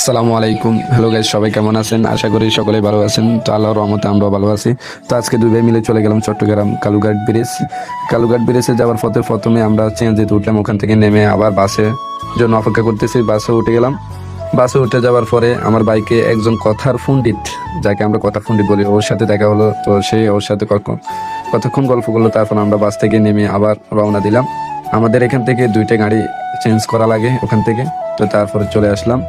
আসসালামু আলাইকুম। Hello guys, সবাই কেমন আছেন? আশা করি সকলেই ভালো আছেন। তো আল্লাহর রহমতে আমরাও ভালো আছি। তো আজকে দুই ভাই মিলে চলে গেলাম চট্টগ্রাম কালুঘাট ব্রিজ। কালুঘাট ব্রিজে যাওয়ার পথে প্রথমে আমরা চেঞ্জিতে উঠলাম, ওখান থেকে নেমে আবার বাসের জন্য অপেক্ষা করতেছি। বাসে উঠে গেলাম। বাসে উঠে যাওয়ার পরে আমার বাইকে একজন কথার পণ্ডিত, যাকে আমরা কথার পণ্ডিত বলি, ওর সাথে দেখা হলো। তো সে ওর সাথে কতক্ষণ গল্প করলো। তারপর আমরা বাস থেকে নেমে আবার রওনা দিলাম। আমাদের এখান থেকে দুইটা গাড়ি চেঞ্জ করা লাগে ওখান থেকে। তো তারপরে চলে আসলাম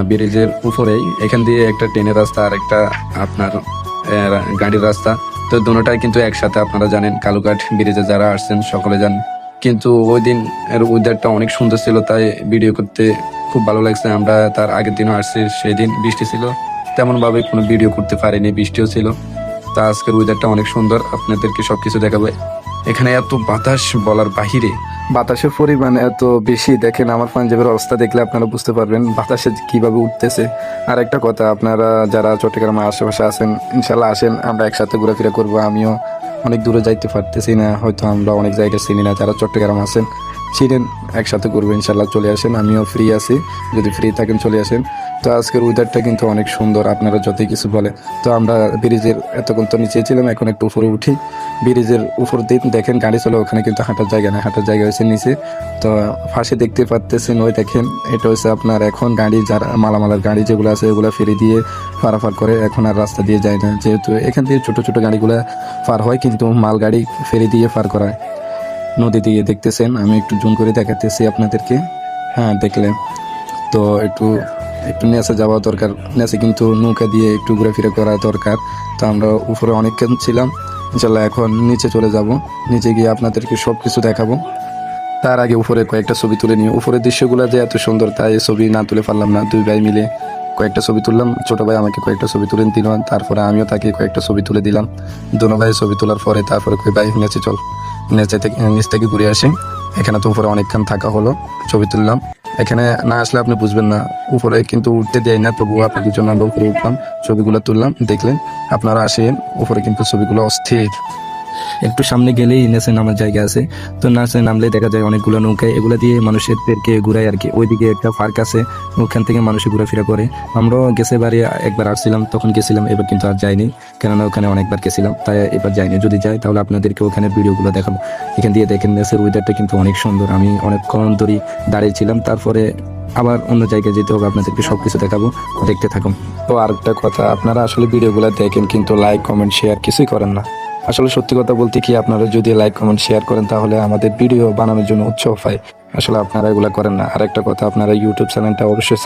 ব্রিজের উপরেই। এখান দিয়ে একটা ট্রেনের রাস্তা আর একটা আপনার গাড়ির রাস্তা। তো দুটোটাই কিন্তু একসাথে। আপনারা জানেন কালুঘাট ব্রিজে যারা আসছেন সকলে জানেন। কিন্তু ওই দিন এর ওয়েদারটা অনেক সুন্দর ছিল, তাই ভিডিও করতে খুব ভালো লাগছে। আমরা তার আগের দিনও আসছি, সেই দিন বৃষ্টি ছিল, তেমন ভাবে কোনো ভিডিও করতে পারিনি, বৃষ্টিও ছিল। তা আজকের ওয়েদারটা অনেক সুন্দর, আপনাদেরকে সবকিছু দেখাবো। এখানে এত বাতাস বলার বাহিরে, বাতাসের পরিমাণ এত বেশি। দেখেন আমার পাঞ্জাবের অবস্থা দেখলে আপনারা বুঝতে পারবেন বাতাসে কিভাবে উঠতেছে। আর একটা কথা, আপনারা যারা চট্টগ্রামের আশেপাশে আছেন ইনশাল্লাহ আসেন, আমরা একসাথে ঘোরাফেরা করবো। আমিও অনেক দূরে যাইতে পারতেছি না, হয়তো আমরা অনেক জায়গায় চিনি না। যারা চট্টগ্রাম আছেন ছিলেন, একসাথে করবো ইনশাল্লাহ। চলে আসেন, আমিও ফ্রি আছি, যদি ফ্রি থাকেন চলে আসেন। তো আজকের ওয়েদারটা কিন্তু অনেক সুন্দর, আপনারা যতই কিছু বলে। তো আমরা ব্রিজের এতক্ষণ তো নিচে ছিলাম, এখন একটু উপরে উঠি। ব্রিজের উপর দিয়ে দেখেন গাড়ি চলে, ওখানে কিন্তু হাঁটার জায়গা না, হাঁটার জায়গা হয়েছে নিচে। তো পাশে দেখতে পাচ্তেছেন, ওই দেখেন এটা হচ্ছে আপনার এখন গাড়ি, যারা মালামালের গাড়ি যেগুলো আছে ওগুলো ফেরি দিয়ে পারাপার করে। এখন আর রাস্তা দিয়ে যায় না, যেহেতু এখান দিয়ে ছোট ছোট গাড়িগুলো পার হয়, কিন্তু মাল গাড়ি ফেরি দিয়ে পার করায় নদী দিয়ে। দেখতেছেন, আমি একটু জুম করে দেখাতেছি আপনাদেরকে। হ্যাঁ, দেখলেন তো। একটু একটু নেচে যাওয়া দরকার, নেচে কিন্তু নৌকা দিয়ে একটু ঘোরাফেরা করা দরকার। তো আমরা উপরে অনেকক্ষণ ছিলাম, ইনশাল্লাহ এখন নিচে চলে যাব। নিচে গিয়ে আপনাদেরকে সব কিছু দেখাবো। তার আগে উপরে কয়েকটা ছবি তুলে নিই। উপরের দৃশ্যগুলো যে এত সুন্দর, তাই ছবি না তুলে পারলাম না। দুই ভাই মিলে কয়েকটা ছবি তুললাম। ছোট ভাই আমাকে কয়েকটা ছবি তুলে দিল, তারপরে আমিও তাকে কয়েকটা ছবি তুলে দিলাম। দুনো ভাই ছবি তোলার পরে তারপরে কই ভাই নেচে চল, নেচে থেকে নিচ থেকে ঘুরে আসি। এখানে তো উপরে অনেকক্ষণ থাকা হলো, ছবি তুললাম। এখানে না আসলে আপনি বুঝবেন না, উপরে কিন্তু উঠতে দেয় না, তবুও আপনি দুজন আমরা উপরে উঠলাম, ছবিগুলো তুললাম। দেখলেন, আপনারা আসেন, উপরে কিন্তু ছবিগুলো অস্থির। একটু সামনে গেলেই নেচে নামার জায়গা আছে। তো নাচে নামলে দেখা যায় অনেকগুলো নৌকায়, এগুলো দিয়ে মানুষেরকে ঘুরায় আর কি। ওইদিকে একটা পার্ক আছে, ওখান থেকে মানুষ ঘোরাফেরা করে। আমরাও গেছে বারে একবার আসছিলাম, তখন গেছিলাম, এবার কিন্তু আর যাইনি, কেননা ওখানে অনেকবার গেছিলাম, তাই এবার যাইনি। যদি যাই তাহলে আপনাদেরকে ওখানে ভিডিওগুলো দেখাবো। এখান দিয়ে দেখেন নেচের ওয়েদারটা কিন্তু অনেক সুন্দর। আমি অনেকক্ষণ ধরে দাঁড়িয়েছিলাম, তারপরে আবার অন্য জায়গায় যেতে হবে, আপনাদেরকে সবকিছু দেখাবো, দেখতে থাকুন। তো আরেকটা কথা, আপনারা আসলে ভিডিওগুলো দেখেন কিন্তু লাইক কমেন্ট শেয়ার কিছুই করেন না। আসলে সত্যি কথা বলতে কি, আপনারা যদি লাইক কমেন্ট শেয়ার করেন তাহলে আমাদের ভিডিও বানানোর জন্য উৎসাহ পায়। আসলে আপনারা এগুলো করেন না। আরেকটা কথা, আপনারা ইউটিউব চ্যানেলটা অবশ্যই